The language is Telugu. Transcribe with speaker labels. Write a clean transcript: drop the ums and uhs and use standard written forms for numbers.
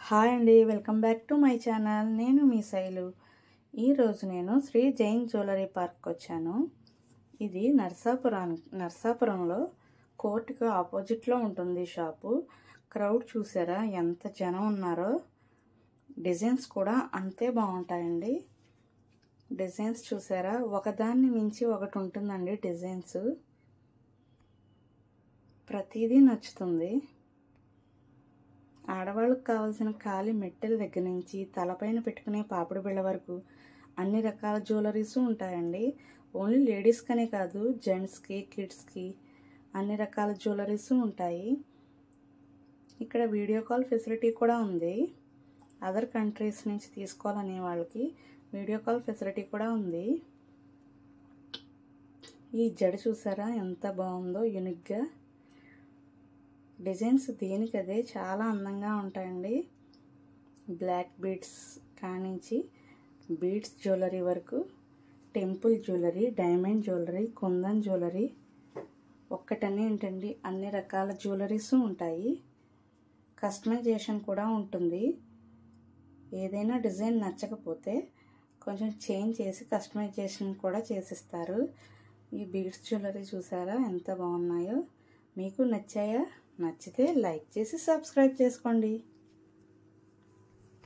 Speaker 1: హాయ్ అండి, welcome back to my channel. నేను మీ శైలు. ఈరోజు నేను శ్రీ జైన్ జ్యువెలరీ పార్క్ వచ్చాను. ఇది నర్సాపురంలో కోర్టుకు ఆపోజిట్లో ఉంటుంది షాపు. క్రౌడ్ చూసారా ఎంత జనం ఉన్నారో. డిజైన్స్ కూడా అంతే బాగుంటాయండి. డిజైన్స్ చూసారా, ఒకదాన్ని మించి ఒకటి ఉంటుందండి. డిజైన్స్ ప్రతిదీ నచ్చుతుంది. ఆడవాళ్ళకు కావాల్సిన ఖాళీ మెట్టెల దగ్గర నుంచి తలపైన పెట్టుకునే పాపిడి బిళ్ళ వరకు అన్ని రకాల జ్యువెలరీస్ ఉంటాయండి. ఓన్లీ లేడీస్కనే కాదు, జెంట్స్కి, కిడ్స్కి అన్ని రకాల జ్యువెలరీస్ ఉంటాయి. ఇక్కడ వీడియో కాల్ ఫెసిలిటీ కూడా ఉంది. అదర్ కంట్రీస్ నుంచి తీసుకోవాలనే వాళ్ళకి వీడియో కాల్ ఫెసిలిటీ కూడా ఉంది. ఈ జడ చూసారా ఎంత బాగుందో, యూనిక్గా. డిజైన్స్ దేనికదే చాలా అందంగా ఉంటాయండి. బ్లాక్ బీడ్స్ కానించి బీడ్స్ జ్యువెలరీ వరకు, temple jewellery, diamond jewellery, kundan jewellery, ఒక్కటనే ఏంటండి అన్ని రకాల జ్యువెలరీస్ ఉంటాయి. కస్టమైజేషన్ కూడా ఉంటుంది. ఏదైనా డిజైన్ నచ్చకపోతే కొంచెం చేంజ్ చేసి కస్టమైజేషన్ కూడా చేసిస్తారు. ఈ బీడ్స్ జ్యువెలరీ చూసారా ఎంత బాగున్నాయో. మీకు నచ్చాయా? నచ్చితే లైక్ చేసి సబ్స్క్రైబ్ చేసుకోండి.